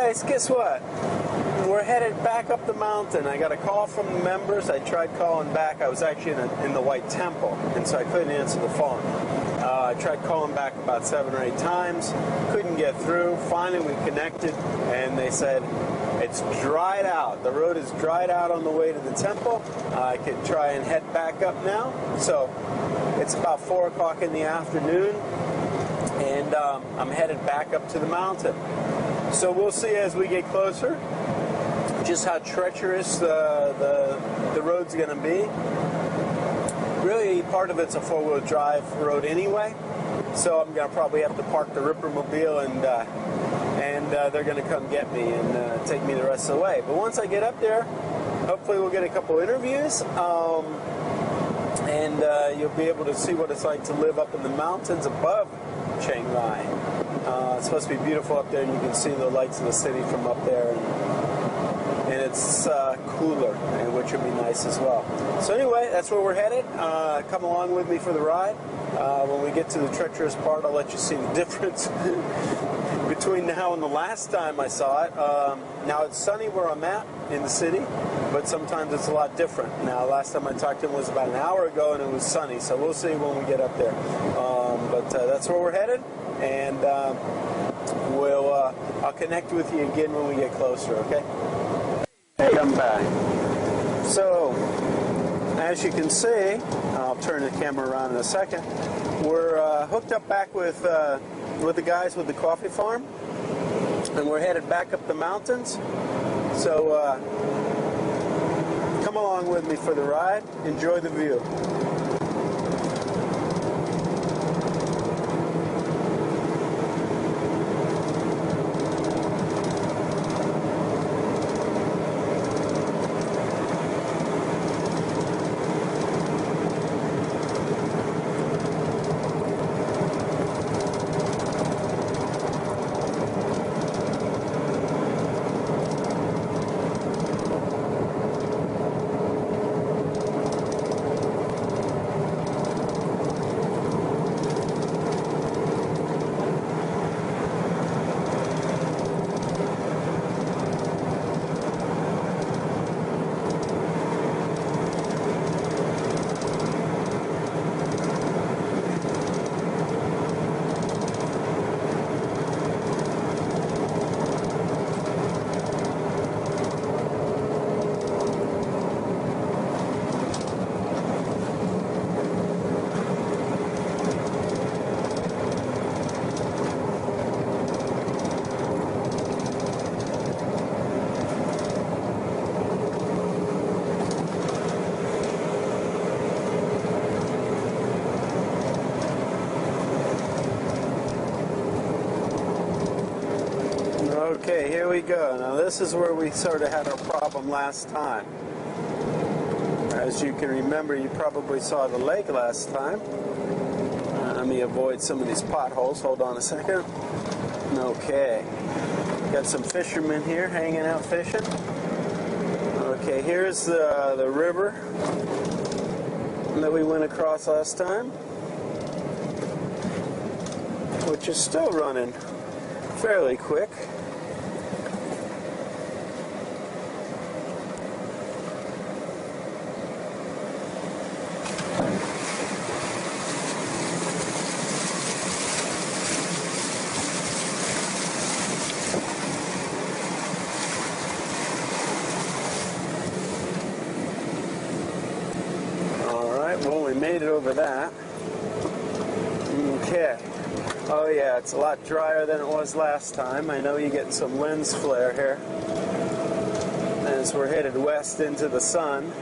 guys, guess what? We're headed back up the mountain. I got a call from the members. I tried calling back. I was actually in the White Temple, and so I couldn't answer the phone. I tried calling back about 7 or 8 times. Couldn't get through. Finally, we connected, and they said, it's dried out. The road is dried out on the way to the temple. I could try and head back up now. So it's about 4 o'clock in the afternoon, and I'm headed back up to the mountain. So we'll see as we get closer just how treacherous the road's going to be. Really, part of it's a 4-wheel drive road anyway, so I'm going to probably have to park the Rippermobile, and they're going to come get me and take me the rest of the way. But once I get up there, hopefully we'll get a couple interviews, and you'll be able to see what it's like to live up in the mountains above Chiang Rai. It's supposed to be beautiful up there, and you can see the lights of the city from up there, and it's cooler, which would be nice as well. So anyway, that's where we're headed. Come along with me for the ride. When we get to the treacherous part, I'll let you see the difference between now and the last time I saw it. Now it's sunny where I'm at in the city, but sometimes it's a lot different. Now, last time I talked to him was about an hour ago, and it was sunny, so we'll see when we get up there. But that's where we're headed, and I'll connect with you again when we get closer, okay? Hey, I'm back. So, as you can see, I'll turn the camera around in a second. We're hooked up back with the guys with the coffee farm, and we're headed back up the mountains. So, come along with me for the ride. Enjoy the view. Okay, here we go. Now this is where we sort of had our problem last time. As you can remember, you probably saw the lake last time. Let me avoid some of these potholes. Hold on a second. Okay. Got some fishermen here hanging out fishing. Okay, here's the river that we went across last time, which is still running fairly quick. Well, we made it over that. Okay. Oh yeah, it's a lot drier than it was last time. I know you're getting some lens flare here as we're headed west into the sun.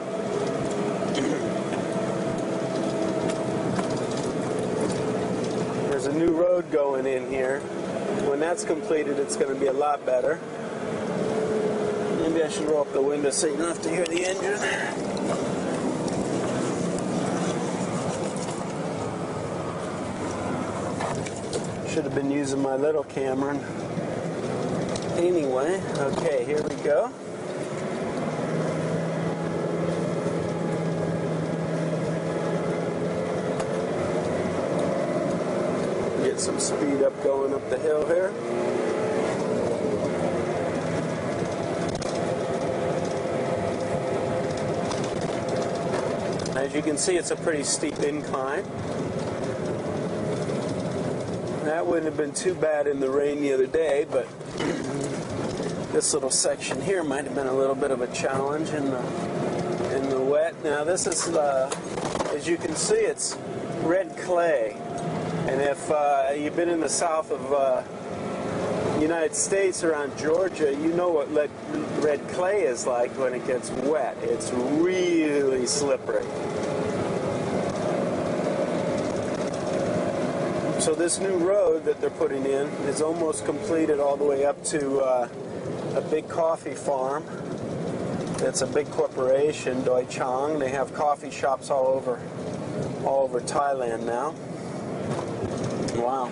There's a new road going in here. When that's completed, it's going to be a lot better. Maybe I should roll up the window so you don't have to hear the engine. Should have been using my little camera. Anyway, okay, here we go. Get some speed up going up the hill here. As you can see, it's a pretty steep incline. That wouldn't have been too bad in the rain the other day, but this little section here might have been a little bit of a challenge in the wet. Now this is, as you can see, it's red clay. And if you've been in the south of United States around Georgia, you know what red clay is like when it gets wet. It's really slippery. So this new road that they're putting in is almost completed all the way up to a big coffee farm. It's a big corporation, Doi Chang. They have coffee shops all over Thailand now. Wow.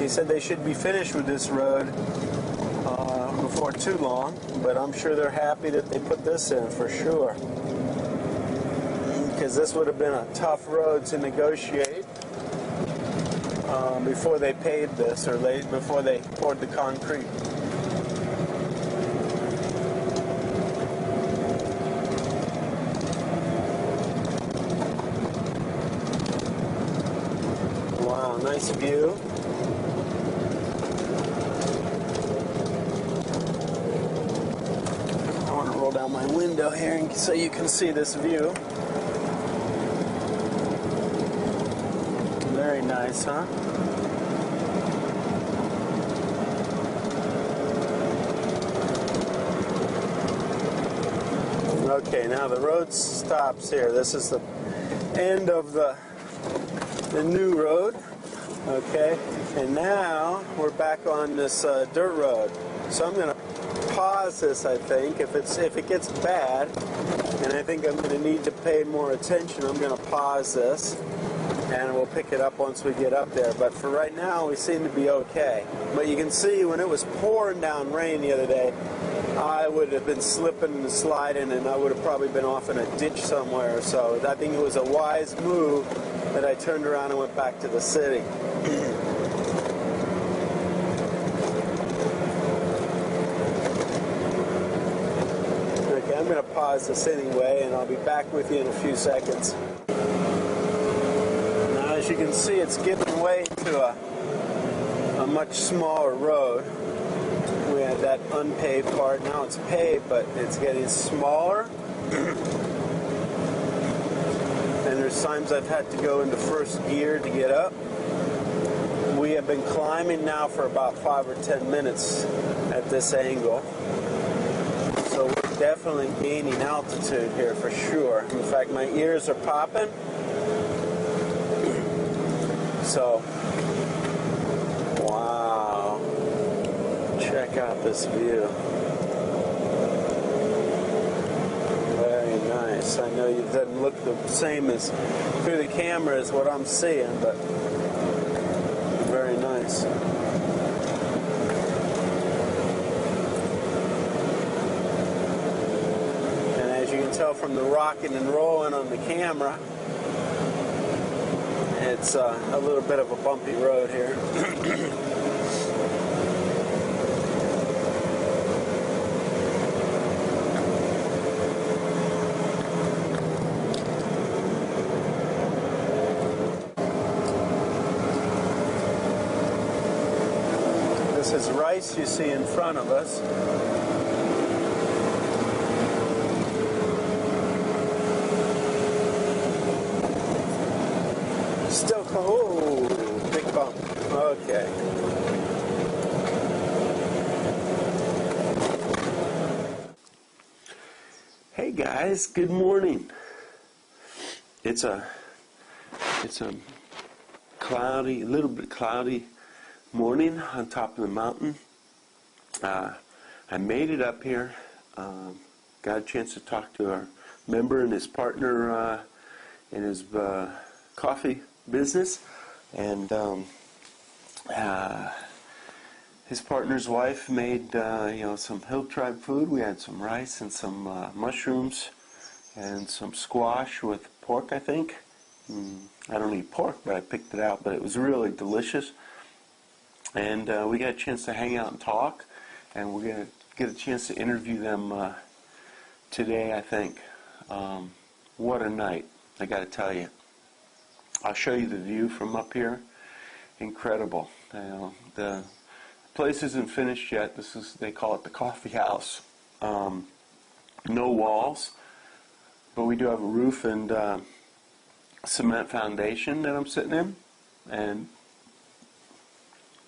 He said they should be finished with this road before too long, but I'm sure they're happy that they put this in for sure. Because this would have been a tough road to negotiate before they paved this, or before they poured the concrete. Wow, nice view. I want to roll down my window here so you can see this view. Very nice, huh? Okay, now the road stops here. This is the end of the new road. Okay, and now we're back on this dirt road. So I'm going to pause this, I think. If it gets bad, and I think I'm going to need to pay more attention, I'm going to pause this, and we'll pick it up once we get up there. But for right now, we seem to be okay. But you can see when it was pouring down rain the other day, I would have been slipping and sliding, and I would have probably been off in a ditch somewhere. So I think it was a wise move that I turned around and went back to the city. Okay, I'm going to pause this anyway, and I'll be back with you in a few seconds. Now, as you can see, it's giving way to a much smaller road. We had that unpaved part. Now it's paved, but it's getting smaller. And there's times I've had to go into first gear to get up. We have been climbing now for about 5 or 10 minutes at this angle. So we're definitely gaining altitude here for sure. In fact, my ears are popping. So, wow. Check out this view. Very nice. I know it doesn't look the same as through the camera as what I'm seeing, but very nice. And as you can tell from the rocking and rolling on the camera, it's a little bit of a bumpy road here. This is rice you see in front of us. Still cold. Oh, big bump. Okay. Hey guys, good morning. It's a cloudy, a little bit cloudy morning on top of the mountain. I made it up here. Got a chance to talk to our member and his partner in his coffee business, and his partner's wife made some hill tribe food. We had some rice and some mushrooms and some squash with pork, I think. I don't eat pork, but I picked it out, but it was really delicious. And we got a chance to hang out and talk, and we're going to get a chance to interview them today, I think. what a night, I got to tell you. I'll show you the view from up here. Incredible. The place isn't finished yet. They call it the coffee house. No walls, but we do have a roof and cement foundation that I'm sitting in, and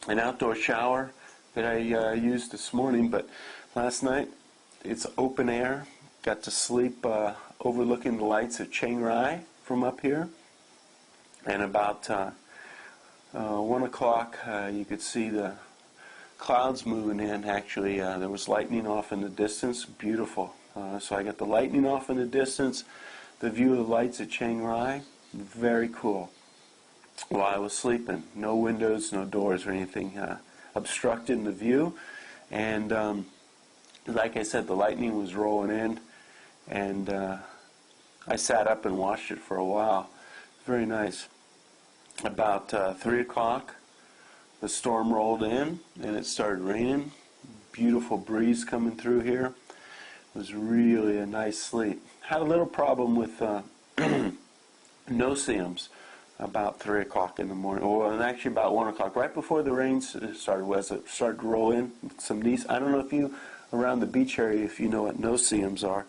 an outdoor shower that I used this morning, but last night it's open air. Got to sleep overlooking the lights of Chiang Rai from up here, and about 1 o'clock you could see the clouds moving in. Actually, there was lightning off in the distance. Beautiful. So I got the lightning off in the distance, the view of the lights at Chiang Rai. Very cool. While I was sleeping, no windows, no doors or anything obstructing the view, and like I said, the lightning was rolling in, and I sat up and watched it for a while. Very nice. About 3 o'clock, the storm rolled in and it started raining. Beautiful breeze coming through here. It was really a nice sleep. Had a little problem with no-see-ums about 3 o'clock in the morning, or actually about 1 o'clock, right before the rain started, as it started to roll in. Some niece, I don't know if you, around the beach area, if you know what no-see-ums are.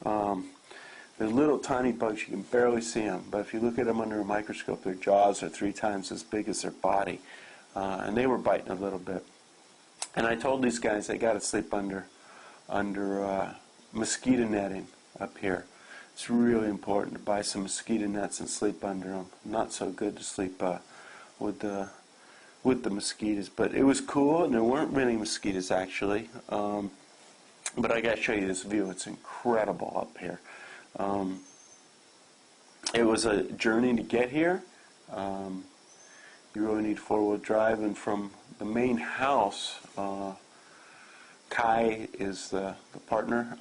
They're little tiny bugs, you can barely see them, but if you look at them under a microscope, their jaws are 3 times as big as their body, and they were biting a little bit. And I told these guys they got to sleep under mosquito netting up here. It's really important to buy some mosquito nets and sleep under them. Not so good to sleep with the mosquitoes, but it was cool, and there weren't many mosquitoes actually. But I got to show you this view. It's incredible up here. It was a journey to get here. You really need four-wheel drive, and from the main house, Kai is the partner.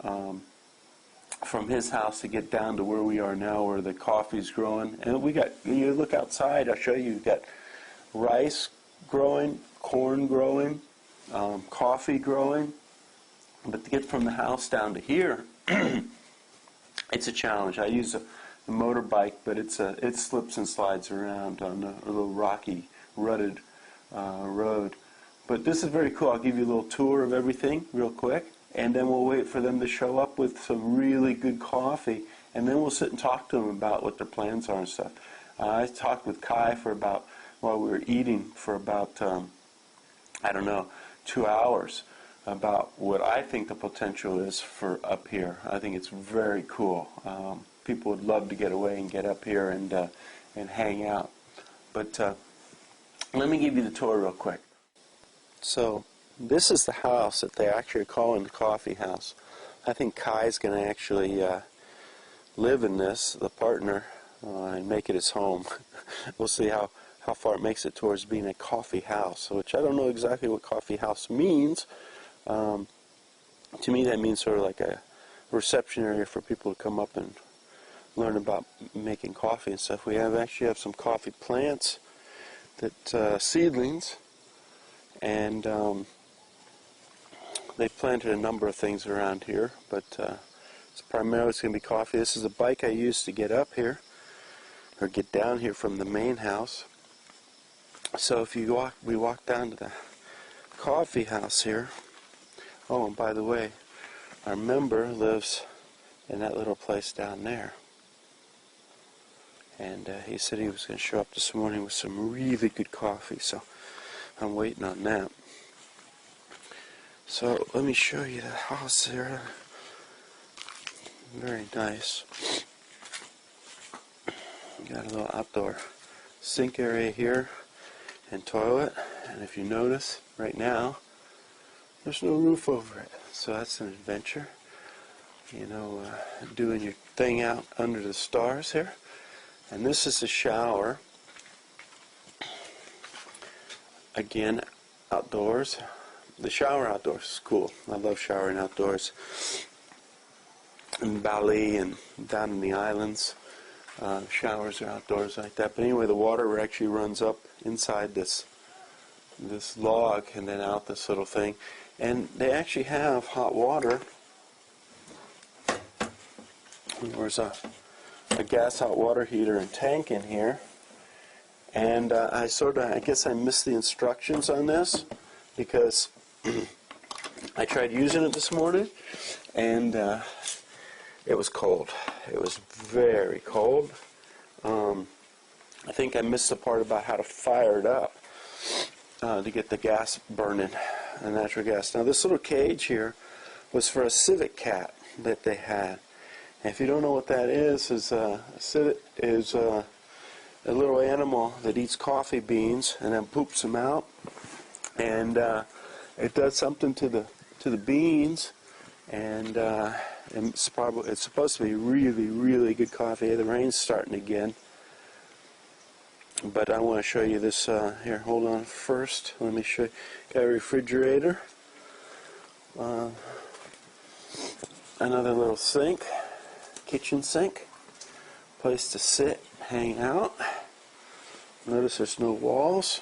From his house to get down to where we are now, where the coffee's growing, and you look outside, I'll show you, you've got rice growing, corn growing, coffee growing, but to get from the house down to here, it's a challenge. I use a motorbike, but it slips and slides around on a little rocky, rutted road. But this is very cool. I'll give you a little tour of everything real quick, and then we'll wait for them to show up with some really good coffee, and then we'll sit and talk to them about what their plans are and stuff. I talked with Kai while we were eating for about, 2 hours about what I think the potential is for up here. I think it's very cool. People would love to get away and get up here and hang out. But let me give you the tour real quick. So this is the house that they actually are calling the coffee house. I think Kai's going to actually live in this, the partner, and make it his home. We'll see how far it makes it towards being a coffee house, which I don't know exactly what coffee house means. To me that means sort of like a reception area for people to come up and learn about making coffee and stuff. We actually have some coffee plants, seedlings, and they planted a number of things around here, but it's primarily going to be coffee. This is a bike I used to get up here, or get down here from the main house. So if we walk down to the coffee house here. Oh, and by the way, our member lives in that little place down there. And he said he was going to show up this morning with some really good coffee, so I'm waiting on that. So let me show you the house here. Very nice. Got a little outdoor sink area here and toilet. And if you notice, right now, there's no roof over it. So that's an adventure. Doing your thing out under the stars here. And this is the shower. Again, outdoors. The shower outdoors is cool. I love showering outdoors. In Bali and down in the islands, showers are outdoors like that. But anyway, the water actually runs up inside this log and then out this little thing. And they actually have hot water. There's a a gas hot water heater and tank in here, and I guess I missed the instructions on this because I tried using it this morning, and it was cold. It was very cold. I think I missed the part about how to fire it up to get the gas burning, the natural gas. Now this little cage here was for a civet cat that they had. And if you don't know what that is a civet is a little animal that eats coffee beans and then poops them out, and it does something to the beans, and it's supposed to be really, really good coffee. The rain's starting again, but I want to show you this here. Hold on first. Let me show you. Got a refrigerator, another little sink, kitchen sink, place to sit, hang out. Notice there's no walls.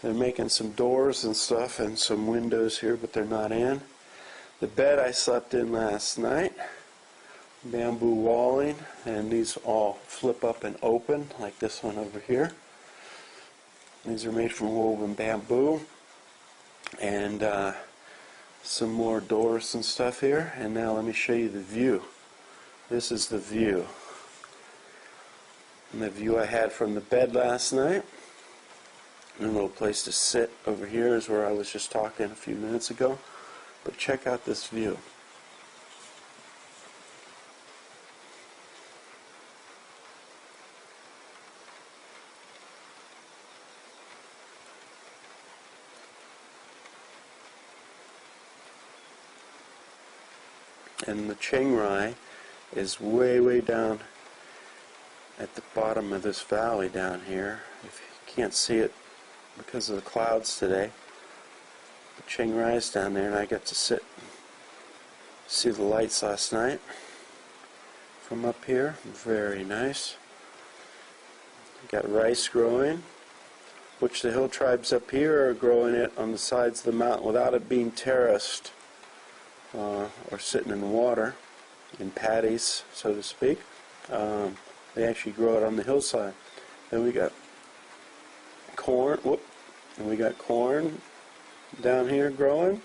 They're making some doors and stuff and some windows here, but they're not in. The bed I slept in last night, bamboo walling, and these all flip up and open like this one over here. These are made from woven bamboo, and some more doors and stuff here. And now let me show you the view. This is the view. And the view I had from the bed last night. And a little place to sit over here is where I was just talking a few minutes ago. But check out this view. And the Chiang Rai is way, way down at the bottom of this valley down here. If you can't see it because of the clouds today, the Chiang Rai is down there, and I got to see the lights last night from up here. Very nice. Got rice growing, which the hill tribes up here are growing it on the sides of the mountain without it being terraced or sitting in the water in paddies, so to speak. They actually grow it on the hillside. Then we got corn. And we got corn down here growing.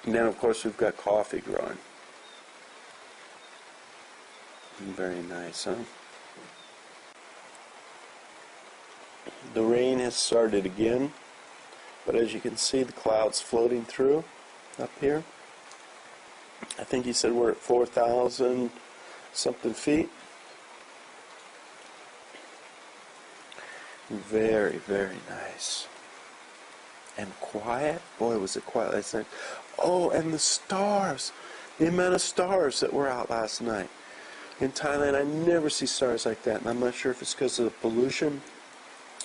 And then, of course, we've got coffee growing. Very nice, huh? The rain has started again, but as you can see, the clouds floating through up here. I think he said we're at 4,000 something feet. Very, very nice. And quiet. Boy, was it quiet last night. Oh, and the stars. The amount of stars that were out last night. In Thailand, I never see stars like that. And I'm not sure if it's because of the pollution.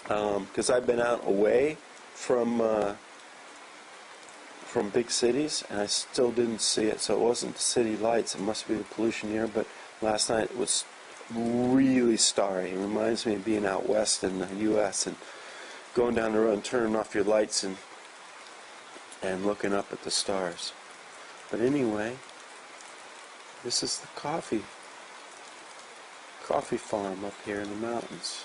Because I've been out away from big cities, and I still didn't see it. So it wasn't the city lights. It must be the pollution here. But last night it was really starry. It reminds me of being out west in the U.S. and going down the road and turning off your lights and looking up at the stars. But anyway, this is the coffee farm up here in the mountains.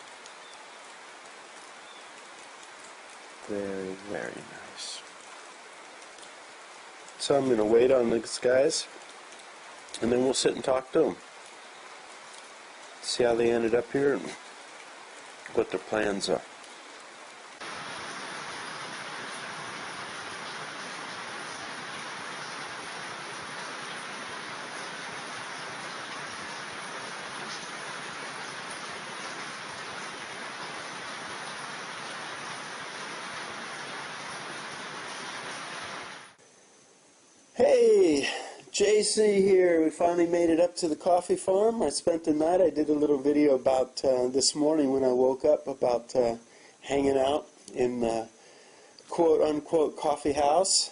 Very, very nice. So I'm going to wait on these guys, and then we'll sit and talk to them. See how they ended up here and what their plans are. Hey, JC here. We finally made it up to the coffee farm. I spent the night. I did a little video about this morning when I woke up about hanging out in the quote-unquote coffee house.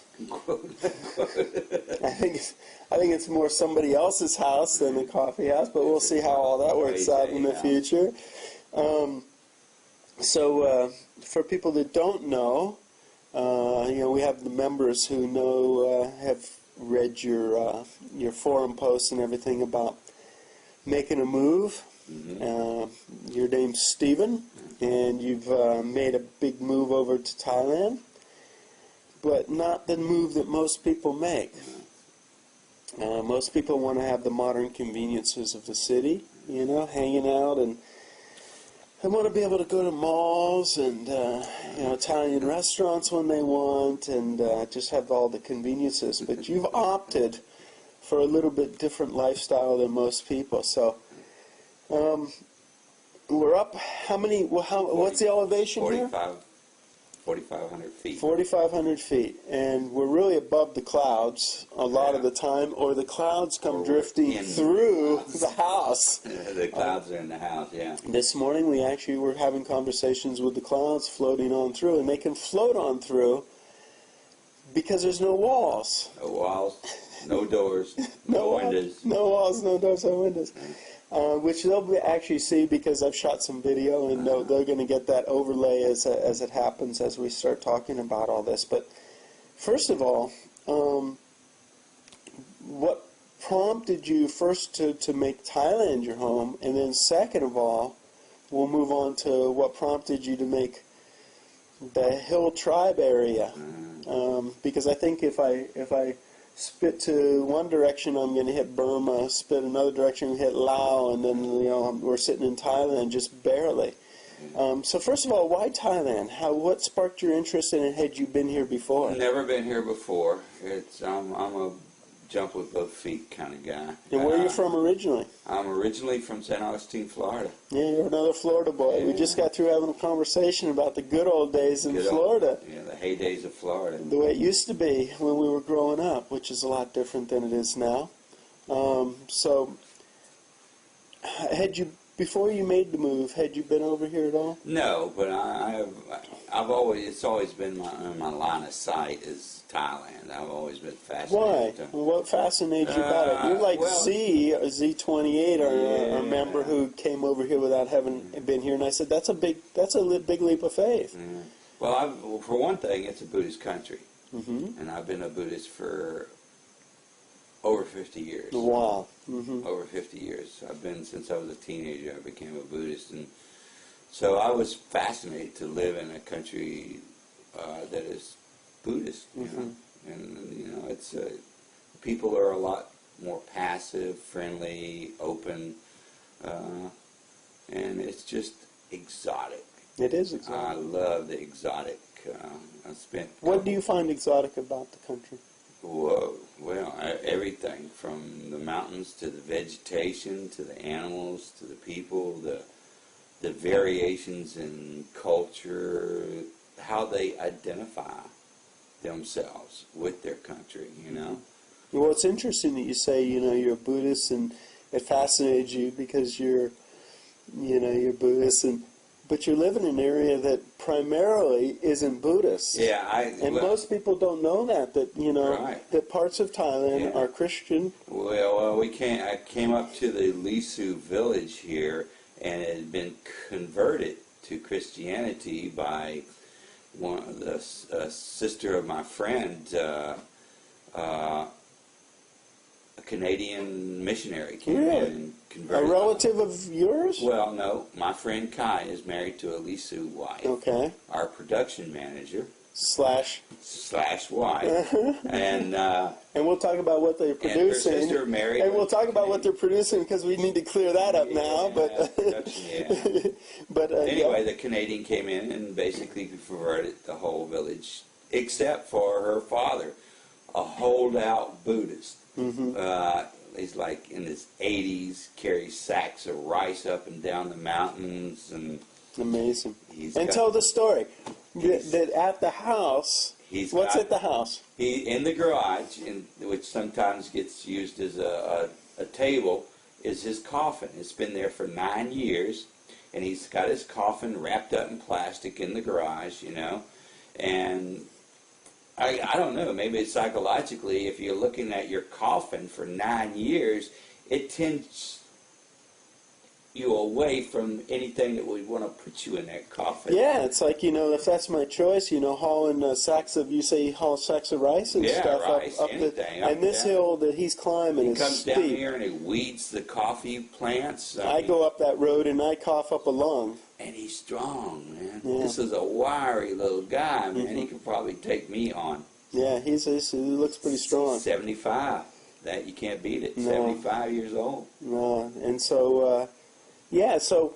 I think it's more somebody else's house than a coffee house, but we'll see how all that works out in the future. So for people that don't know, we have the members who know, have read your forum posts and everything about making a move. Your name's Stephen, and you've made a big move over to Thailand, but not the move that most people make. Most people want to have the modern conveniences of the city, you know, hanging out, and they want to be able to go to malls and Italian restaurants when they want, and just have all the conveniences. But you've opted for a little bit different lifestyle than most people. So we're up. How many? Well, what's the elevation here? 4,500 feet. 4,500 feet, and we're really above the clouds a lot of the time, or the clouds come drifting through the house. The clouds are in the house, yeah. This morning we actually were having conversations with the clouds floating on through, and they can float on through because there's no walls. No walls, no doors, no windows. No walls, no doors, no windows. Which they'll actually see because I've shot some video, and they're going to get that overlay as it happens as we start talking about all this. But first of all, what prompted you first to make Thailand your home, and then second of all, we'll move on to what prompted you to make the Hill Tribe area, because I think if I spit to one direction, I'm going to hit Burma, spit another direction, hit Laos, and then we're sitting in Thailand just barely. So first of all, why Thailand? What sparked your interest in it? Had you been here before? Never been here before. I'm a jump with both feet kind of guy. And where are you from originally? I'm originally from St. Augustine, Florida. Yeah, you're another Florida boy. Yeah. We just got through having a conversation about the good old days in Florida. The heydays of Florida. The way it used to be when we were growing up, which is a lot different than it is now. So, before you made the move, had you been over here at all? No, but it's always been my line of sight is Thailand. I've always been fascinated. Why? What fascinates you about it? You're like Z28, our member who came over here without having been here, and I said that's a big leap of faith. Well, for one thing, it's a Buddhist country, and I've been a Buddhist for over 50 years. Wow. Over 50 years. I've been since I was a teenager. I became a Buddhist, and so I was fascinated to live in a country that is Buddhist. You know? And it's people are a lot more passive, friendly, open, and it's just exotic. It is exotic. I love the exotic. What do you find exotic about the country? Whoa. Well, everything from the mountains to the vegetation to the animals to the people, the variations in culture, how they identify themselves with their country, Well, it's interesting that you say, you're a Buddhist, and it fascinates you because you're Buddhist, but you live in an area that primarily isn't Buddhist. Yeah, most people don't know that that parts of Thailand are Christian. Well, I came up to the Lisu village here, and it had been converted to Christianity by the sister of my friend, a Canadian missionary came in and converted. A relative of yours? Well, no. My friend Kai is married to a Lisu wife. Okay. Our production manager. Slash wife. And we'll talk about what they're producing. And her sister married. And we'll talk about what they're producing because we need to clear that up now. But anyway, the Canadian came in and basically converted the whole village, except for her father, a holdout Buddhist. He's like in his 80s, carries sacks of rice up and down the mountains, and amazing. Tell the story. That at the house. What's at the house? In the garage, which sometimes gets used as a table, is his coffin. It's been there for 9 years, and he's got his coffin wrapped up in plastic in the garage, and I don't know, maybe it's psychologically, if you're looking at your coffin for 9 years, it tends you away from anything that would want to put you in that coffin. Yeah, it's like, if that's my choice, hauling sacks of, you say haul sacks of rice and stuff rice, up anything, and this hill that he's climbing is comes steep. down here and he weeds the coffee plants. I go up that road and I cough up a lung. And he's strong, man. Yeah. This is a wiry little guy, man. He could probably take me on. Yeah, he looks pretty strong. 75. That you can't beat it. No. 75 years old. No, and so, so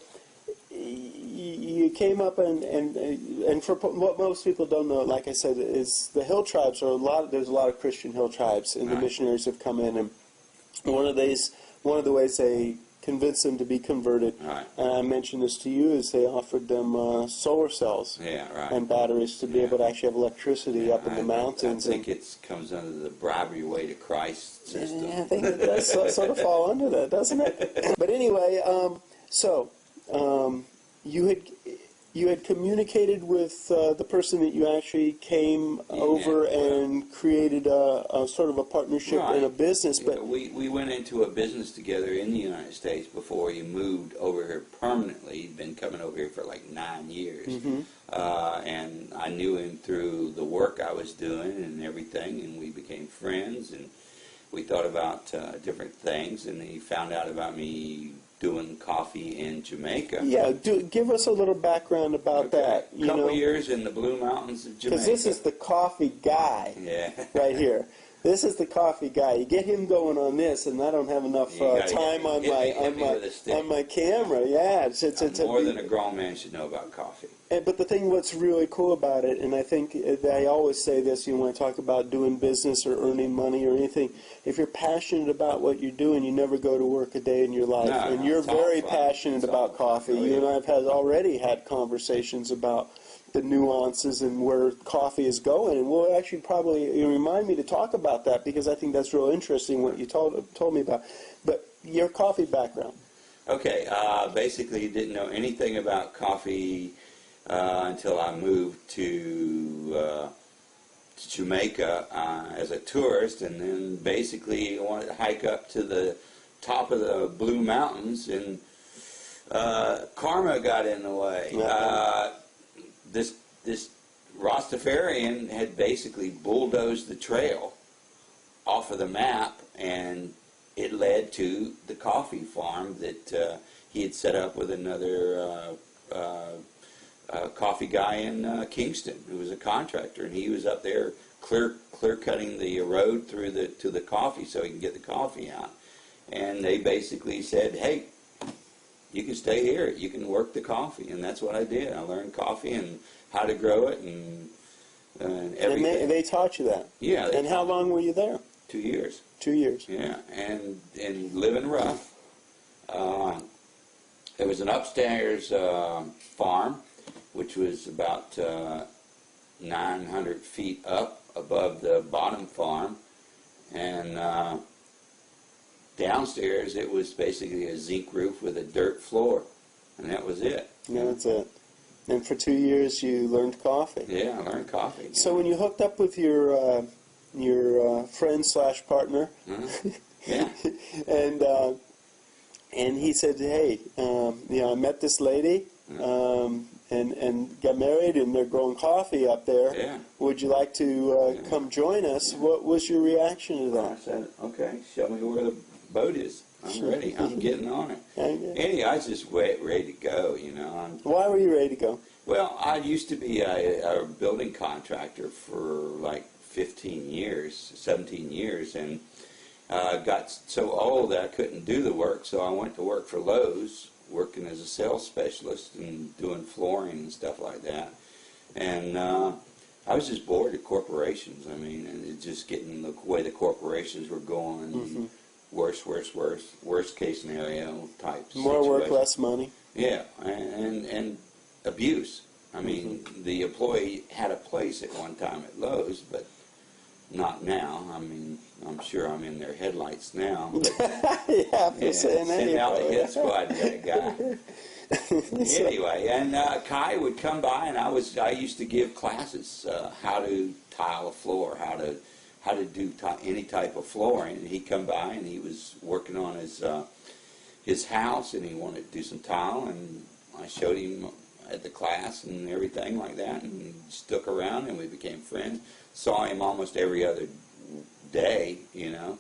you came up and for what most people don't know, like I said, is the hill tribes there's a lot of Christian hill tribes, and the missionaries have come in, and one of the ways they convinced them to be converted, and I mentioned this to you, is they offered them solar cells and batteries to be able to actually have electricity up in the mountains. I think it comes under the bribery way to Christ system. Yeah, I think it does sort of fall under that, doesn't it? But anyway, you had communicated with the person that you actually came over and created a sort of a partnership in a business. But we went into a business together in the United States before he moved over here permanently. He'd been coming over here for like 9 years. And I knew him through the work I was doing and everything, and we became friends, and we thought about different things, and he found out about me doing coffee in Jamaica. Yeah, give us a little background about that. A couple years in the Blue Mountains of Jamaica. Because this is the coffee guy right here. This is the coffee guy. You get him going on this, and I don't have enough time on my camera. Yeah, it's more than a grown man should know about coffee. But the thing, what's really cool about it, and I think I always say this, when I talk about doing business or earning money or anything, if you're passionate about what you're doing, you never go to work a day in your life. And you're very passionate about coffee. You and I have already had conversations about the nuances and where coffee is going, and we'll actually probably remind me to talk about that, because I think that's real interesting what you told me about. But your coffee background. Okay, basically didn't know anything about coffee until I moved to Jamaica as a tourist, and then basically wanted to hike up to the top of the Blue Mountains, and karma got in the way. This Rastafarian had basically bulldozed the trail off of the map, and it led to the coffee farm that he had set up with another coffee guy in Kingston, who was a contractor, and he was up there clear cutting the road through to the coffee so he can get the coffee out. And they basically said, "Hey, you can stay here. You can work the coffee," and that's what I did. I learned coffee and how to grow it and everything. And they taught you that. Yeah. And how long were you there? 2 years. 2 years. Yeah, and living rough. There was an upstairs farm, which was about 900 feet up above the bottom farm, and downstairs it was basically a zinc roof with a dirt floor, and that was it. Yeah, that's it. And for 2 years you learned coffee. Yeah, I learned coffee. So when you hooked up with your friend / partner, yeah, and he said, "Hey, I met this lady, and got married, and they're growing coffee up there. Yeah. Would you like to come join us?" What was your reaction to that? I said, "Okay, show me where the boat is. I'm ready. I'm getting on it." Anyway, I was just ready to go, Why were you ready to go? Well, I used to be a building contractor for like 15 years, 17 years, and got so old that I couldn't do the work, so I went to work for Lowe's, working as a sales specialist and doing flooring and stuff like that. And I was just bored of corporations. I mean, and it just getting the way the corporations were going, worst case scenario type More situation. work, less money. Yeah, and abuse. I mean, the employee had a place at one time at Lowe's, but not now. I mean, I'm sure I'm in their headlights now. But, send out the hit squad, that guy. Anyway, and Kai would come by, and I used to give classes how to tile a floor, how to do any type of flooring. And he'd come by, and he was working on his his house, and he wanted to do some tile, and I showed him at the class and everything like that, and he stuck around, and we became friends. Saw him almost every other day, you know.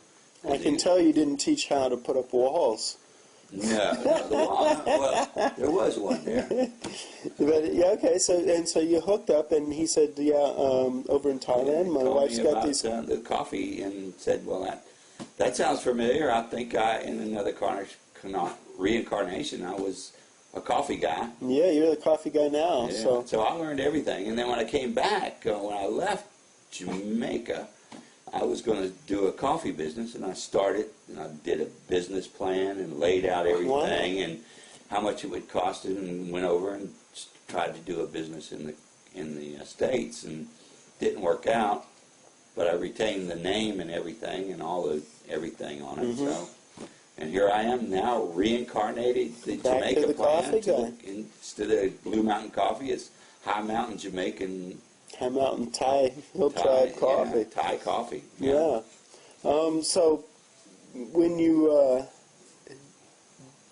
I can tell you didn't teach how to put up walls. No, the wall, well, there was one there. But yeah, okay. So you hooked up, and he said, "Yeah, over in Thailand, my wife's got these." The coffee, and said, "Well, that sounds familiar. I think in another reincarnation, I was a coffee guy." Yeah, you're the coffee guy now. Yeah. So I learned everything, and then when I came back, when I left Jamaica, I was going to do a coffee business, and I started, and I did a business plan and laid out everything and how much it would cost it, and went over and tried to do a business in the States, and didn't work out, but I retained the name and everything and everything on it. So, and here I am now, reincarnated the Back Jamaica to the coffee guy. Instead of Blue Mountain Coffee, it's High Mountain Jamaican. High Mountain Thai Hill Tribe Coffee. Yeah, Thai coffee. Yeah. So when you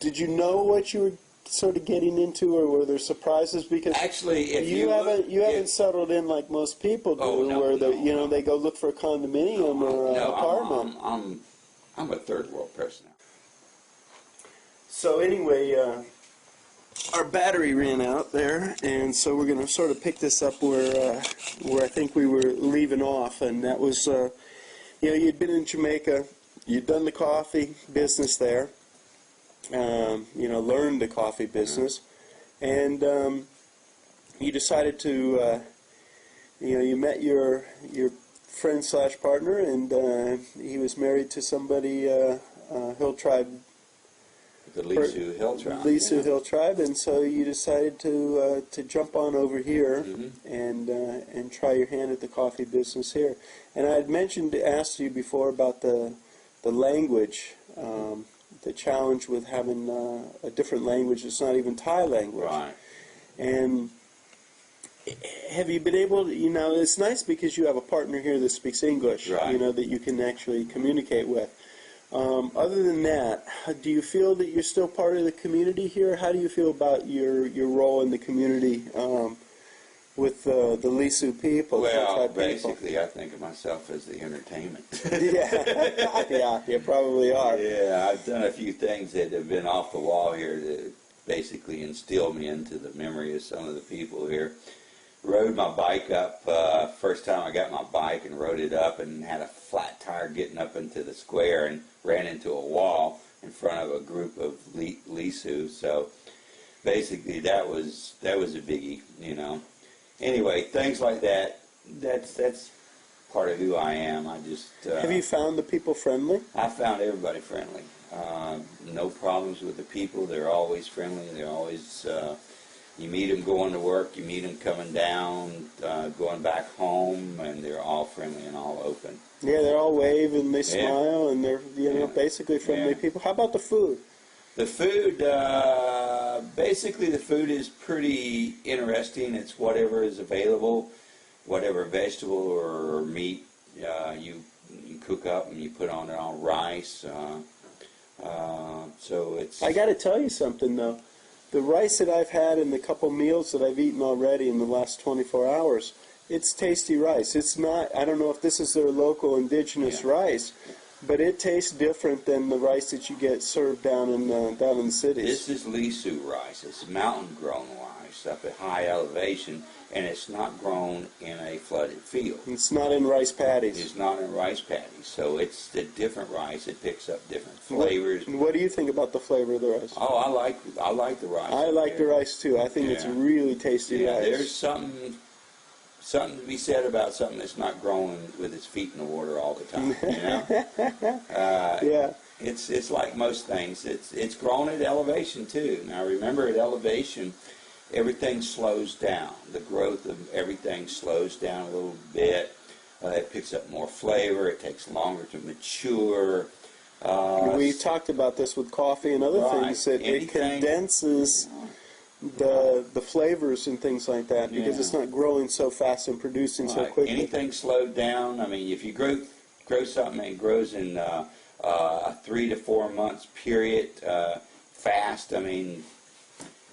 did you know what you were sort of getting into, or were there surprises? Because actually, if you haven't settled in like most people do, where they go look for a condominium or an apartment. I'm a third world person. So anyway, our battery ran out there, and so we're going to sort of pick this up where I think we were leaving off, and that was, you'd been in Jamaica, you'd done the coffee business there, learned the coffee business, and you decided to, you met your friend / partner, and he was married to somebody, Hill Tribe. The Lisu Hill Tribe. Lisu Hill Tribe, and so you decided to jump on over here and try your hand at the coffee business here. And I had asked you before about the language, the challenge with having a different language that's not even Thai language. Right. And have you been able to, it's nice because you have a partner here that speaks English, right, that you can actually communicate with. Other than that, do you feel that you're still part of the community here? How do you feel about your role in the community with the Lisu people? Well, basically, I think of myself as the entertainment. Yeah, you probably are. Yeah, I've done a few things that have been off the wall here to basically instill me into the memory of some of the people here. Rode my bike up, first time I got my bike and rode it up and had a flat tire getting up into the square and ran into a wall in front of a group of Lisu. So basically that was a biggie, Anyway, things like that, that's part of who I am. I just... Have you found the people friendly? I found everybody friendly. No problems with the people. They're always friendly. They're always... you meet them going to work, you meet them coming down, going back home, and they're all friendly and all open. Yeah, they're all wave and they smile, and they're basically friendly people. How about the food? The food, basically the food is pretty interesting. It's whatever is available, whatever vegetable or meat you cook up and you put on it on rice. So it's... I got to tell you something though. The rice that I've had in the couple meals that I've eaten already in the last 24 hours, it's tasty rice. It's not, I don't know if this is their local indigenous rice, but it tastes different than the rice that you get served down in the cities. This is Lisu rice. It's mountain-grown rice up at high elevation, and it's not grown in a flooded field. It's not in rice paddies. It's not in rice paddies, so it's the different rice. It picks up different flavors. What do you think about the flavor of the rice? Oh, I like the rice. I like the rice too. I think it's really tasty rice. There's something to be said about something that's not growing with its feet in the water all the time. Yeah. It's like most things. It's grown at elevation too. Now remember, at elevation, everything slows down. The growth of everything slows down a little bit. It picks up more flavor. It takes longer to mature. We talked about this with coffee and other things, that it condenses the flavors and things like that because it's not growing so fast and producing so quickly. Anything slowed down, I mean, if you grow something and it grows in a 3 to 4 months period, fast. I mean,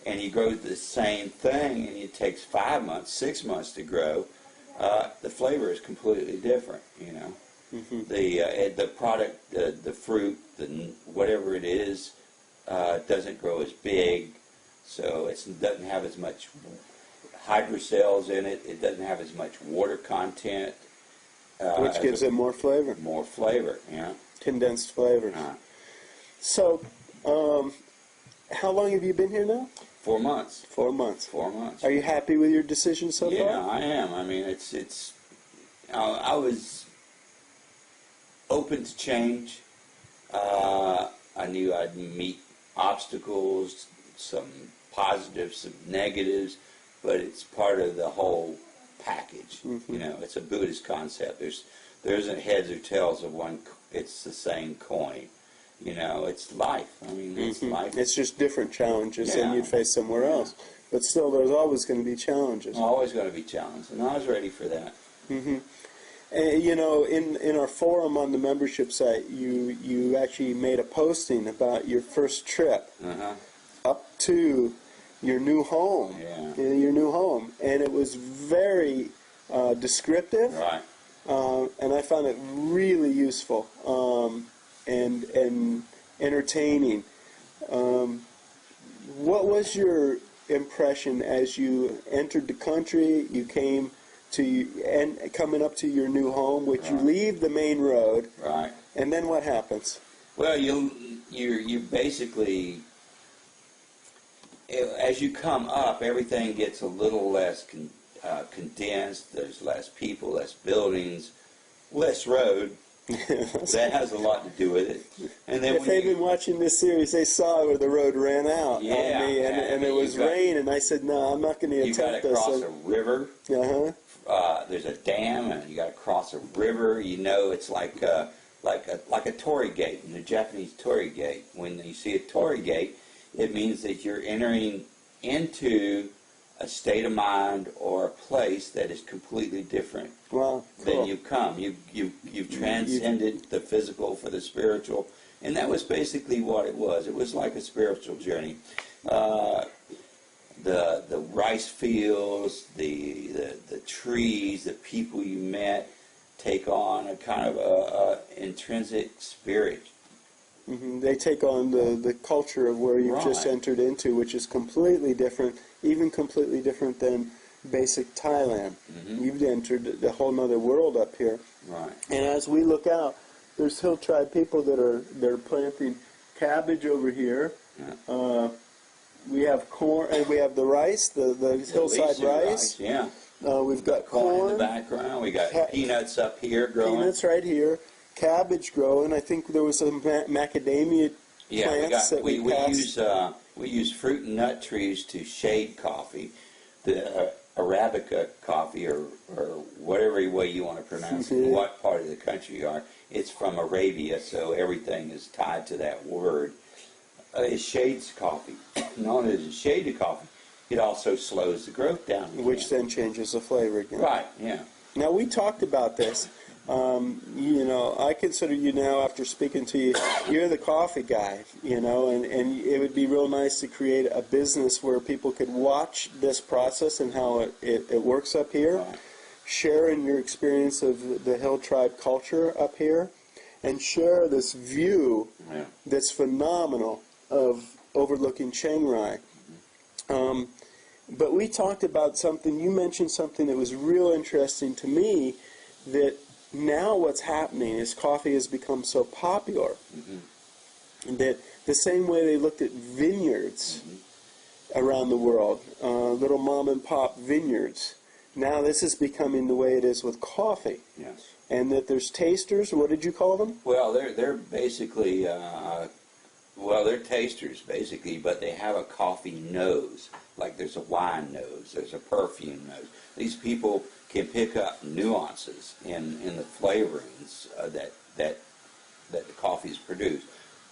and you grow the same thing, and it takes 5 months, 6 months to grow. The flavor is completely different. You know, the product, the fruit, whatever it is, doesn't grow as big, so it doesn't have as much hydrocells in it. It doesn't have as much water content. Which gives it more flavor. More flavor, yeah. Condensed flavors. So, how long have you been here now? 4 months. 4 months. 4 months. Are you happy with your decision so far? Yeah, I am. I mean, it's. I was open to change. I knew I'd meet obstacles, some positives, some negatives, but it's part of the whole package. You know, it's a Buddhist concept. There isn't heads or tails of one. It's the same coin. You know, it's life. I mean, it's life. It's just different challenges than you'd face somewhere else. But still, there's always going to be challenges. Always going to be challenges, and I was ready for that. You know, in our forum on the membership site, you actually made a posting about your first trip up to your new home. Your new home, and it was very descriptive. Right. And I found it really useful and entertaining. What was your impression as you entered the country? You came to and coming up to your new home, which you leave the main road. Right. And then what happens? Well, you basically, as you come up, everything gets a little less condensed. There's less people, less buildings, less road. That has a lot to do with it. And then if they've been watching this series, they saw where the road ran out on me, and it was rain, and I said, "No, I'm not going to attempt this." You got to cross a river. There's a dam, and you got to cross a river. You know, it's like a torii gate, in the Japanese torii gate. When you see a torii gate, it means that you're entering into a state of mind or a place that is completely different than you've come. You've transcended the physical for the spiritual, and that was basically what it was. It was like a spiritual journey. The rice fields, the trees, the people you met take on a kind of a intrinsic spirit. They take on the culture of where you've just entered into, which is completely different, even completely different than basic Thailand. You've entered a whole other world up here. Right. And as we look out, there's hill tribe people that are planting cabbage over here. We have corn, and we have the rice, the hillside rice. We've got corn in the background. We got peanuts up here growing. Peanuts right here. Cabbage growing. I think there was some macadamia plants that we passed. We use fruit and nut trees to shade coffee. The Arabica coffee, or whatever way you want to pronounce it, what part of the country you are. It's from Arabia, so everything is tied to that word. It shades coffee. Not only does it shade the coffee, it also slows the growth down again. Which then changes the flavor again. Right, yeah. Now, we talked about this. You know, I consider you now, after speaking to you, you're the coffee guy, you know, and it would be real nice to create a business where people could watch this process and how it works up here, share in your experience of the Hill Tribe culture up here, and share this view that's phenomenal of overlooking Chiang Rai. But we talked about something, you mentioned something that was real interesting to me, that now what's happening is coffee has become so popular that the same way they looked at vineyards around the world, little mom and pop vineyards, now this is becoming the way it is with coffee. Yes. And that there's tasters, what did you call them? Well, they're basically, they're tasters basically, but they have a coffee nose. Like there's a wine nose, there's a perfume nose. These people can pick up nuances in the flavorings that the coffee is produced.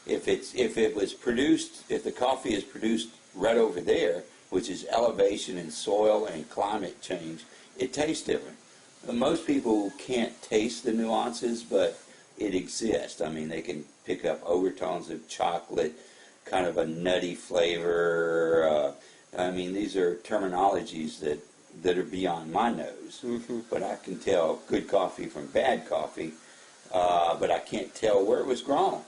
If the coffee is produced right over there, which is elevation and soil and climate change, it tastes different. Most people can't taste the nuances, but it exists. I mean, they can pick up overtones of chocolate, kind of a nutty flavor. I mean, these are terminologies that are beyond my nose. But I can tell good coffee from bad coffee, but I can't tell where it was grown.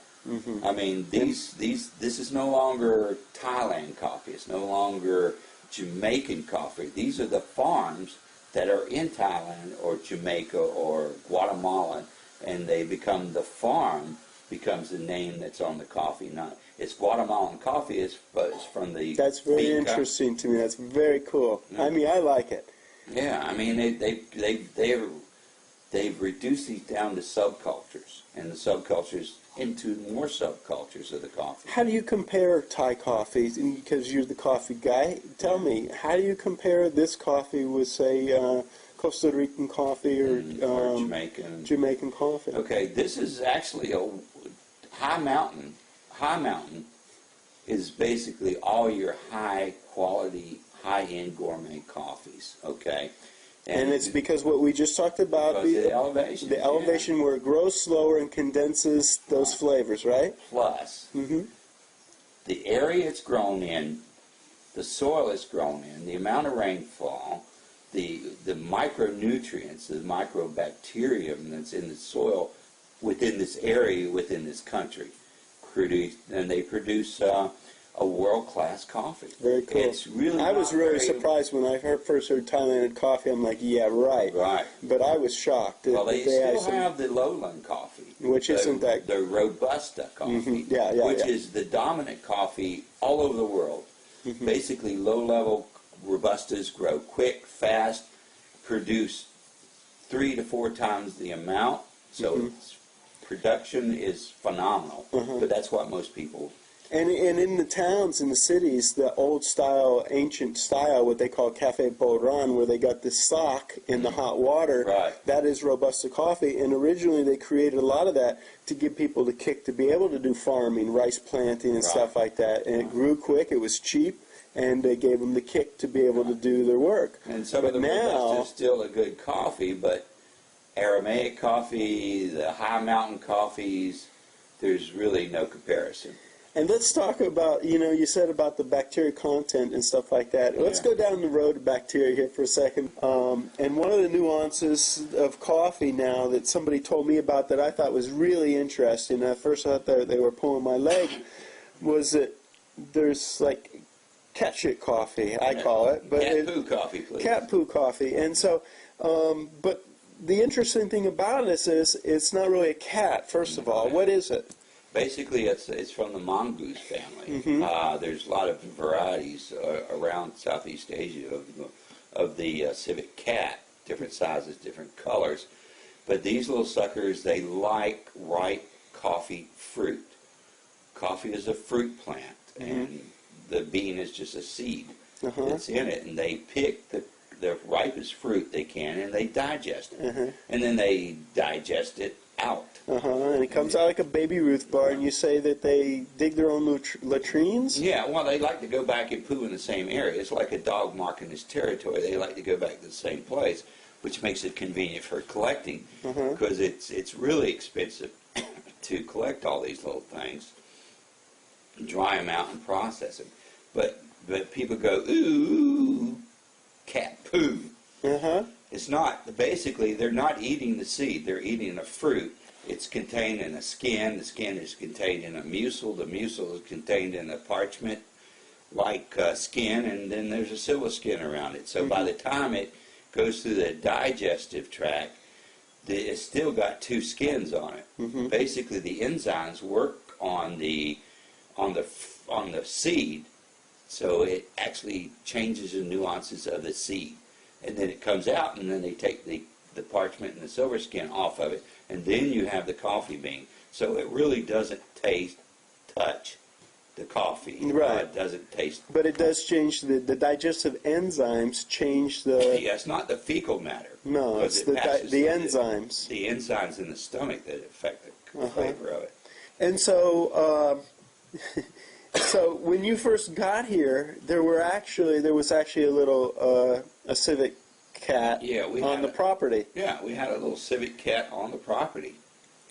I mean, this is no longer Thailand coffee. It's no longer Jamaican coffee. These are the farms that are in Thailand or Jamaica or Guatemala, and they become the farm becomes the name that's on the coffee. Not it's Guatemalan coffee, but it's from the. That's very interesting to me. That's very cool. I mean, I like it. Yeah, I mean they've reduced these down to subcultures, and the subcultures into more subcultures of the coffee. How do you compare Thai coffees? And because you're the coffee guy, tell me, how do you compare this coffee with, say, Costa Rican coffee or Jamaican coffee? Okay, this is actually a high mountain. High mountain is basically all your high quality, high-end gourmet coffees. Okay. And it's because what we just talked about, the elevation. The elevation where it grows slower and condenses those flavors, right? Plus, the area it's grown in, the soil it's grown in, the amount of rainfall, the micronutrients, the microbacterium that's in the soil within this area, within this country, and they produce a world-class coffee. Very cool. It's really I was really surprised when I first heard Thailand coffee. I'm like, yeah, right. Right. But I was shocked. Well, they still have the lowland coffee. Which isn't that... The Robusta coffee. Which is the dominant coffee all over the world. Basically, low-level Robustas grow quick, fast, produce 3 to 4 times the amount. So production is phenomenal. But that's what most people... And in the towns, in the cities, the old style, ancient style, what they call cafe boran, where they got the sock in the hot water, that is Robusta coffee. And originally they created a lot of that to give people the kick to be able to do farming, rice planting and stuff like that. And it grew quick, it was cheap, and they gave them the kick to be able to do their work. And some of the Robusta is still a good coffee, but Aramaic coffee, the high mountain coffees, there's really no comparison. And let's talk about, you said about the bacteria content and stuff like that. Let's go down the road to bacteria here for a second. And one of the nuances of coffee now that somebody told me about that I thought was really interesting, and at first I thought they were pulling my leg, was that there's like cat shit coffee, I call it. But cat poo coffee, please. Cat poo coffee. And so, but the interesting thing about this is it's not really a cat, first of all. What is it? Basically, it's from the mongoose family. There's a lot of varieties around Southeast Asia of the civet cat, different sizes, different colors. But these little suckers, they like ripe coffee fruit. Coffee is a fruit plant, and the bean is just a seed that's in it. And they pick the ripest fruit they can, and they digest it. And then they digest it out. And it comes out like a baby Ruth bar, and you say that they dig their own latrines? Yeah, well, they like to go back and poo in the same area. It's like a dog marking his territory. They like to go back to the same place, which makes it convenient for collecting, because it's really expensive to collect all these little things, dry them out and process them. But people go, ooh, cat poo. It's not, basically, they're not eating the seed. They're eating a fruit. It's contained in a skin. The skin is contained in a mucil. The mucil is contained in a parchment-like skin, and then there's a silver skin around it. So by the time it goes through the digestive tract, it's still got 2 skins on it. Basically, the enzymes work on the seed, so it actually changes the nuances of the seed. And then it comes out, and then they take the parchment and the silver skin off of it, and then you have the coffee bean. So it really doesn't touch the coffee. Right. It doesn't taste. But it does change, the digestive enzymes change the... Yeah, it's not the fecal matter. No, it's the enzymes. The enzymes in the stomach that affect the flavor of it. And so... So when you first got here, there was actually a little a civet cat on the property. Yeah, we had a little civet cat on the property.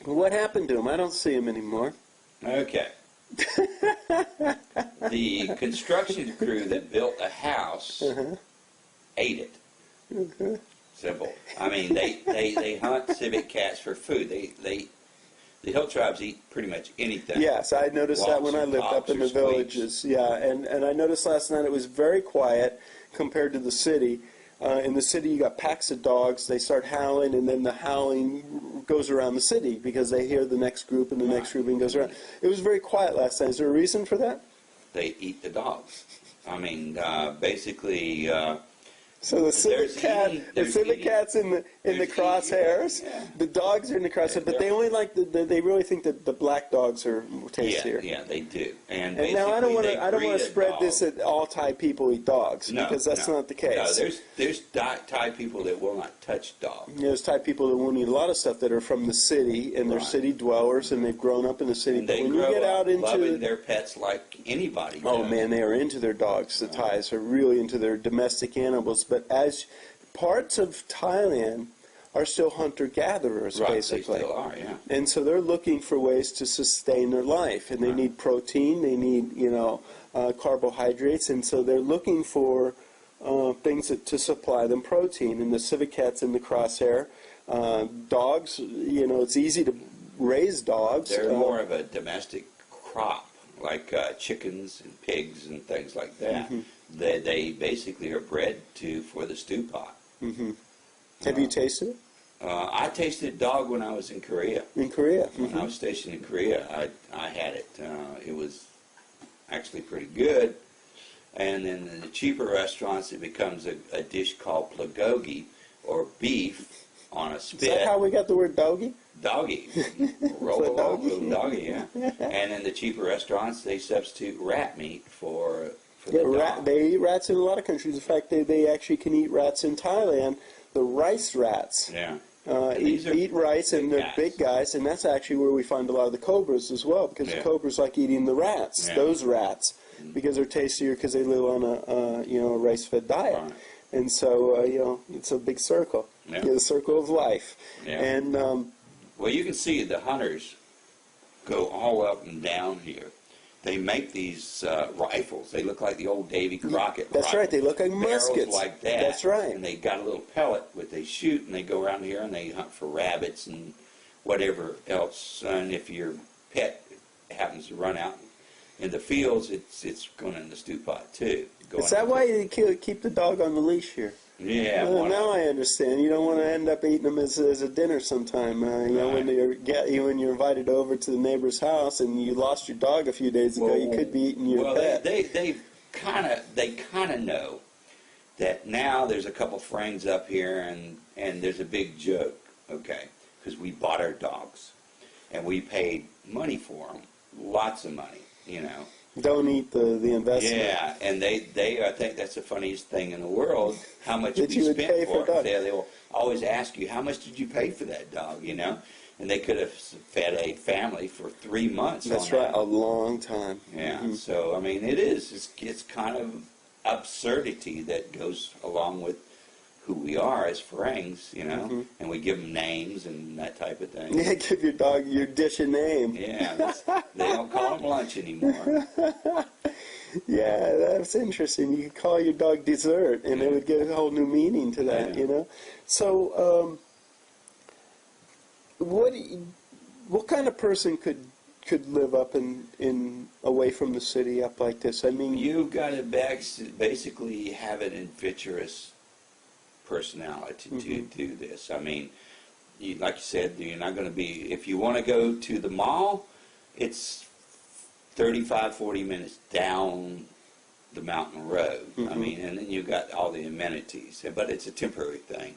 What happened to him? I don't see him anymore. Okay. The construction crew that built a house ate it. Simple. I mean, they hunt civet cats for food. The hill tribes eat pretty much anything. Yes, I noticed that when I lived up in the villages. Yeah, and I noticed last night it was very quiet compared to the city. In the city, you got packs of dogs. They start howling, and then the howling goes around the city because they hear the next group and the next group and goes around. It was very quiet last night. Is there a reason for that? They eat the dogs. I mean, basically. So the civet cat's in the crosshairs. Yeah. The dogs are in the crosshairs, but they only like they really think that the black dogs are tastier. Yeah, they do. And now I don't want to spread this that all Thai people eat dogs because that's not the case. No, there's Thai people that will not touch dogs. There's Thai people that won't eat a lot of stuff that are from the city and they're city dwellers and they've grown up in the city. And but they when you get out into loving their pets like anybody does. Oh man, they are into their dogs. The Thais are really into their domestic animals. But as parts of Thailand are still hunter-gatherers, basically. They still are, yeah. And so they're looking for ways to sustain their life, and they need protein, they need carbohydrates, and so they're looking for things to supply them protein. And the civet cat's in the crosshair. Dogs, it's easy to raise dogs. They're more of a domestic crop, like chickens and pigs and things like that. They basically are bred for the stew pot. Have you tasted it? I tasted dog when I was in Korea. In Korea? When I was stationed in Korea, I had it. It was actually pretty good. And then in the cheaper restaurants, it becomes a dish called bulgogi, or beef on a spit. Is that how we got the word doggy? Doggy. Roll along, little doggy, yeah. And in the cheaper restaurants, they substitute rat meat for the dog. They eat rats in a lot of countries. In fact, they actually can eat rats in Thailand. The rice rats eat rice, and they're big guys, and that's actually where we find a lot of the cobras as well, because the cobras like eating the rats, those rats, because they're tastier because they live on a rice-fed diet. Right. And so, it's a big circle, the circle of life. Yeah. And well, you can see the hunters go all up and down here. They make these rifles. They look like the old Davy Crockett That's rifles. right. They look like muskets. Barrels like that. That's right. And they got a little pellet that they shoot, and they go around here and they hunt for rabbits and whatever else. And if your pet happens to run out in the fields, it's going in the stew pot too. Is that why you keep the dog on the leash here? Yeah. Well, now I understand. You don't want to end up eating them as a dinner sometime. When you're invited over to the neighbor's house and you lost your dog a few days ago, you could be eating your pet. They kind of know that now there's a couple friends up here and there's a big joke, okay? Because we bought our dogs and we paid money for them, lots of money, Don't eat the investment. Yeah, and they I think that's the funniest thing in the world, how much that we you would spent pay for for it. They will always ask you, how much did you pay for that dog, And they could have fed a family for 3 months. That's right, a long time. Yeah, so, I mean, it's kind of absurdity that goes along with who we are as Ferengs, and we give them names and that type of thing. Yeah, give your dog your dish a name. Yeah, they don't call them lunch anymore. Yeah, that's interesting. You could call your dog dessert, and it would give a whole new meaning to that, So, what kind of person could live up in away from the city up like this? I mean, you've got to basically have an adventurous personality to do this. I mean, like you said, you're not going to be, if you want to go to the mall, it's 35, 40 minutes down the mountain road. I mean, and then you've got all the amenities, but it's a temporary thing.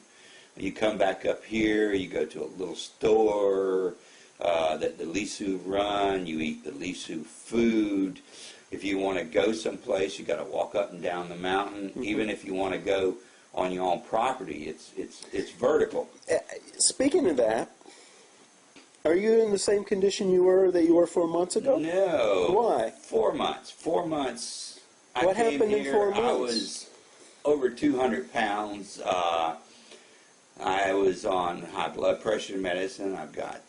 You come back up here, you go to a little store that the Lisu run, you eat the Lisu food. If you want to go someplace, you got to walk up and down the mountain. Even if you want to go on your own property, it's vertical. Speaking of that, are you in the same condition you were 4 months ago? No. Why? 4 months. 4 months. What I came happened in here, 4 months? I was over 200 pounds. I was on high blood pressure medicine. I've got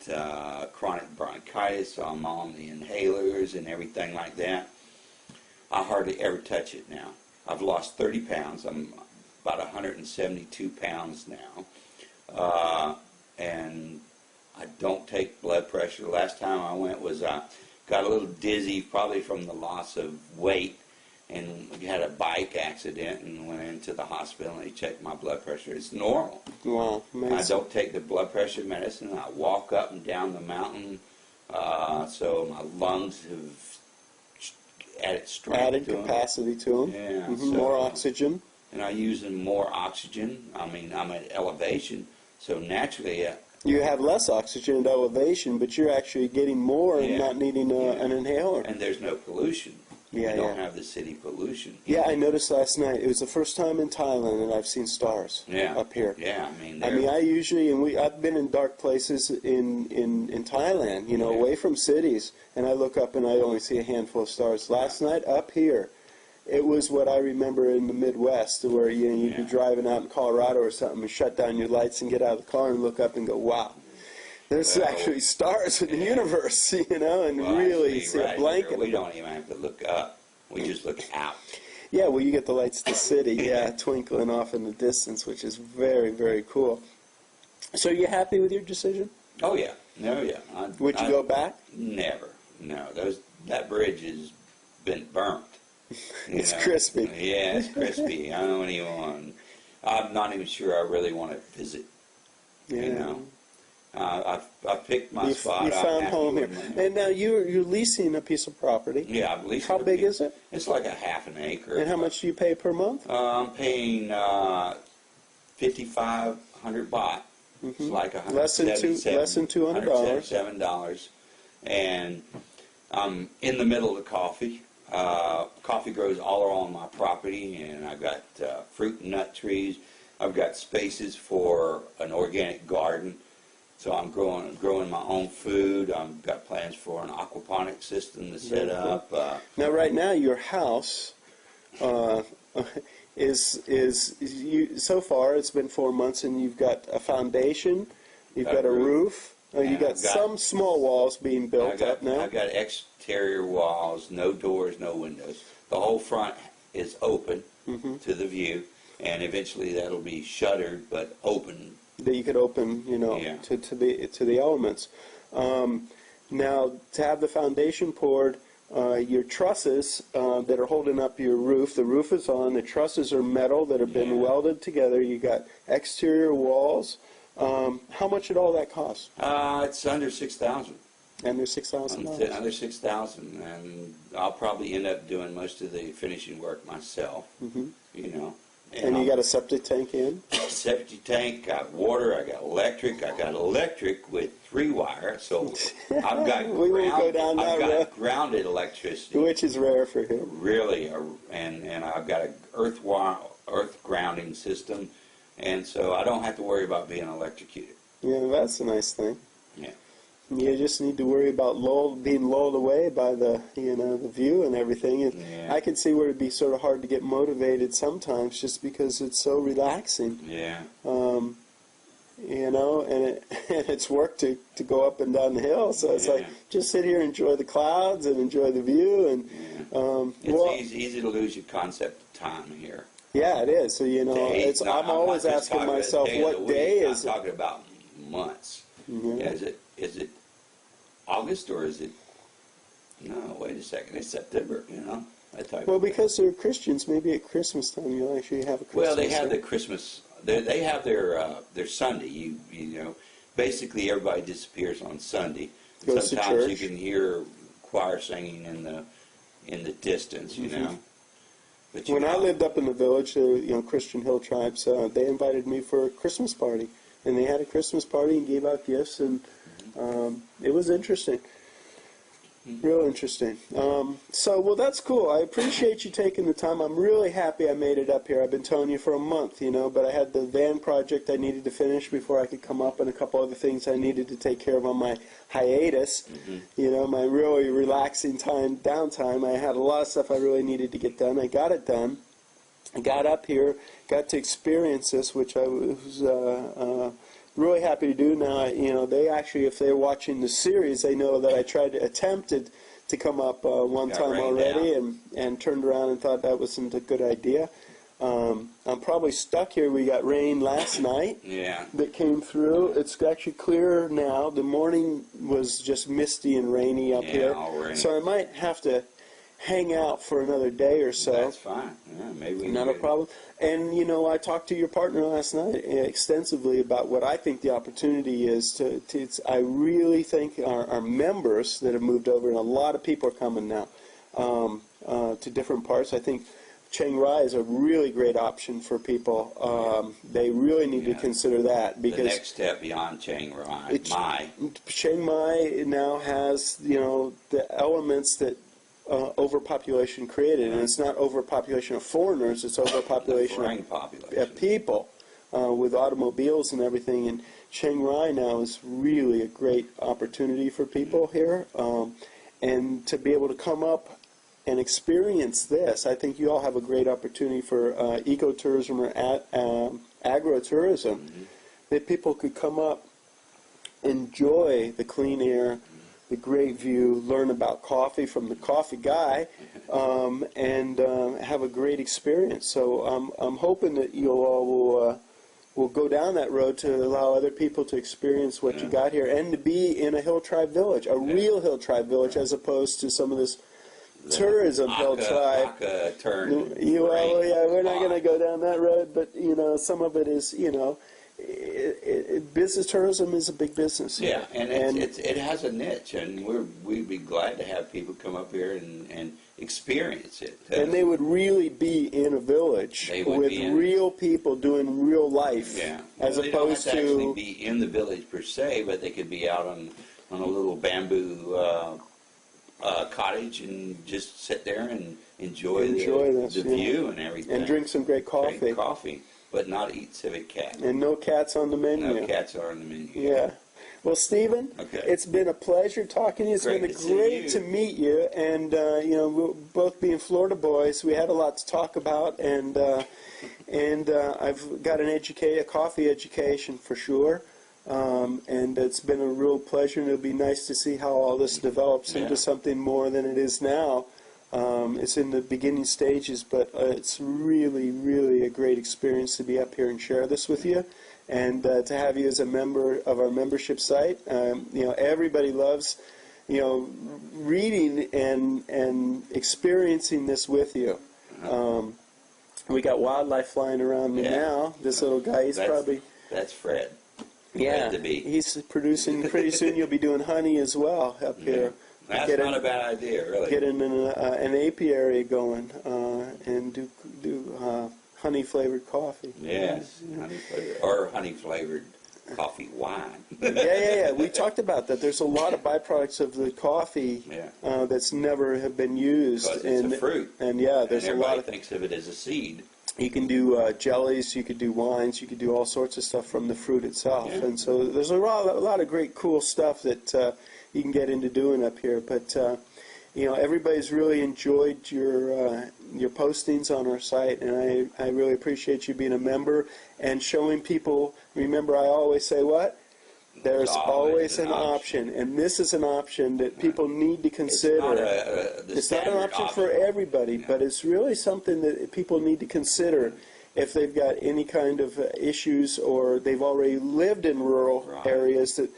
chronic bronchitis, so I'm on the inhalers and everything like that. I hardly ever touch it now. I've lost 30 pounds. I'm about 172 pounds now. And I don't take blood pressure. The last time I went was I got a little dizzy, probably from the loss of weight, and had a bike accident and went into the hospital and they checked my blood pressure. It's normal. Wow, amazing. I don't take the blood pressure medicine. I walk up and down the mountain, so my lungs have added strength Added to capacity to them. Yeah, Mm-hmm. so, More oxygen. And I use more oxygen. I mean, I'm at elevation, so naturally... You have less oxygen at elevation, but you're actually getting more and not needing an inhaler. And there's no pollution. Yeah, we don't have the city pollution. Yeah, I noticed last night. It was the first time in Thailand that I've seen stars up here. Yeah, I usually, I've been in dark places in Thailand, away from cities, and I look up and I only see a handful of stars. Last night up here, it was what I remember in the Midwest, where you'd be driving out in Colorado or something and shut down your lights and get out of the car and look up and go, wow. There's actually stars in the universe, and really see a blanket. We don't even have to look up. We just look out. Yeah, well, you get the lights of the city, twinkling off in the distance, which is very, very cool. So you happy with your decision? Oh, yeah. No, yeah. Would you go back? Never. No. That bridge has been burnt. It's crispy. Yeah, it's crispy. I'm not even sure I really want to visit. Yeah. I've picked my spot. You found home here. And now you're leasing a piece of property. Yeah, I'm leasing. How big is it? It's like a half an acre. And how much do you pay per month? I'm paying 5,500 baht. It's like less than $200. $177. And I'm in the middle of the coffee. Coffee grows all around my property, and I've got fruit and nut trees. I've got spaces for an organic garden. So I'm growing my own food. I've got plans for an aquaponic system to set up. Now, right now, your house is so far it's been 4 months, and you've got a foundation, you've got a roof, you've got some small walls being built up now. I've got exterior walls, no doors, no windows. The whole front is open to the view, and eventually that'll be shuttered but open. That you could open, to the elements. Now, to have the foundation poured, your trusses that are holding up your roof, the roof is on, the trusses are metal that have been welded together. You got exterior walls. How much did all that cost? It's under $6,000. Under $6,000. Under $6,000, and I'll probably end up doing most of the finishing work myself. And you got a septic tank in? Septic tank, got water, I got electric. I got electric with 3-wire, so I've got we won't go down that road. Grounded electricity, which is rare for him. Really, and I've got an earth grounding system, and so I don't have to worry about being electrocuted. Yeah, that's a nice thing. Yeah. You just need to worry about being lulled away by the the view and everything. And I can see where it'd be sort of hard to get motivated sometimes, just because it's so relaxing. Yeah. And it's work to go up and down the hill. So it's like just sit here, enjoy the clouds, and enjoy the view. And it's easy to lose your concept of time here. Yeah, it is. So I'm always asking myself, what day is it? I'm talking about months. Mm-hmm. Is it August or is it? No, wait a second. It's September. Well, because they're Christians, maybe at Christmas time you'll actually have a Christmas. Well, they have the Christmas. They have their Sunday. Basically everybody disappears on Sunday. Goes Sometimes to you can hear choir singing in the distance. But when I lived up in the village, Christian Hill tribes, they invited me for a Christmas party. And they had a Christmas party and gave out gifts, and it was interesting. Real interesting. Well, that's cool. I appreciate you taking the time. I'm really happy I made it up here. I've been telling you for a month, but I had the van project I needed to finish before I could come up, and a couple other things I needed to take care of on my hiatus. My really relaxing downtime. I had a lot of stuff I really needed to get done. I got it done. got up here, got to experience this, which I was really happy to do. Now, they actually, if they're watching the series, they know that I attempted to come up one time already, and turned around and thought that wasn't a good idea. I'm probably stuck here. We got rain last night that came through. It's actually clearer now. The morning was just misty and rainy up here. So I might have to hang out for another day or so. That's fine. Yeah, maybe not a problem. And I talked to your partner last night extensively about what I think the opportunity is I really think our members that have moved over, and a lot of people are coming now to different parts. I think Chiang Rai is a really great option for people. They really need to consider that, because the next step beyond Chiang Rai, Chiang Mai now has the elements that overpopulation created, and it's not overpopulation of foreigners; it's overpopulation of people with automobiles and everything. And Chiang Rai now is really a great opportunity for people here, and to be able to come up and experience this. I think you all have a great opportunity for ecotourism or agro-tourism, that people could come up, enjoy the clean air, the great view, learn about coffee from the coffee guy, and have a great experience. So I'm hoping that you all will go down that road to allow other people to experience what you got here, and to be in a hill tribe village, a real hill tribe village, as opposed to some of this tourism hill tribe. We're not going to go down that road, but some of it is business tourism is a big business here. Yeah, and it has a niche, and we'd be glad to have people come up here and experience it. And they would really be in a village with real people doing real life, as they opposed don't have to actually be in the village per se, but they could be out on a little bamboo cottage and just sit there and enjoy the view and everything. And drink some great coffee. Great coffee, but not eat civet cat. And no cats on the menu. No cats are on the menu. Yeah. Well, Stephen, it's been a pleasure talking to you. It's been great to meet you. And, we'll both being Florida boys, we had a lot to talk about. And I've got a coffee education for sure. And it's been a real pleasure, and it'll be nice to see how all this develops into something more than it is now. It's in the beginning stages, but it's really, really a great experience to be up here and share this with you, and to have you as a member of our membership site. Everybody loves, reading and experiencing this with you. We got wildlife flying around me now. This little guy, that's Fred. Yeah, he's producing. Pretty soon you'll be doing honey as well up here. That's not a bad idea, really. Get in an apiary going and do honey-flavored coffee. Yes, honey-flavored, or honey-flavored coffee wine. Yeah. We talked about that. There's a lot of byproducts of the coffee that's never have been used. Because it's a fruit. And there's and a lot everybody of... thinks of it as a seed. You can do jellies, you could do wines, you could do all sorts of stuff from the fruit itself. Yeah. And so there's a lot of great cool stuff that you can get into doing up here. But everybody's really enjoyed your postings on our site, and I really appreciate you being a member and showing people. Remember, I always say what? There's always an option, and this is an option that people need to consider. It's not an option for everybody, but it's really something that people need to consider if they've got any kind of issues, or they've already lived in rural areas. That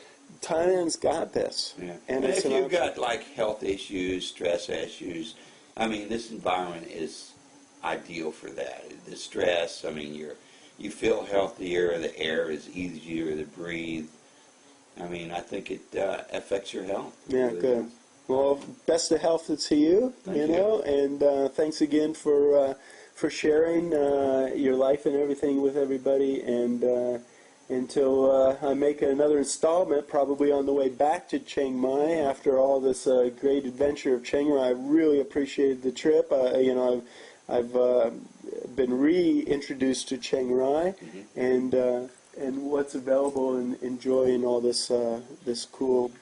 Thailand's got this, and if you've got like health issues, stress issues, I mean, this environment is ideal for that. The stress, I mean, you feel healthier. The air is easier to breathe. I mean, I think it affects your health. Yeah, really good. Does. Well, best of health to you. Thank you. And thanks again for sharing your life and everything with everybody. And until I make another installment, probably on the way back to Chiang Mai after all this great adventure of Chiang Rai, I really appreciated the trip. I've been reintroduced to Chiang Rai, and what's available, and enjoying all this this cool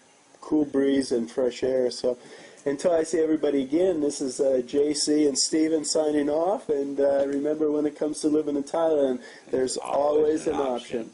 breeze and fresh air. So until I see everybody again, this is JC and Steven signing off. And remember, when it comes to living in Thailand, there's always an option.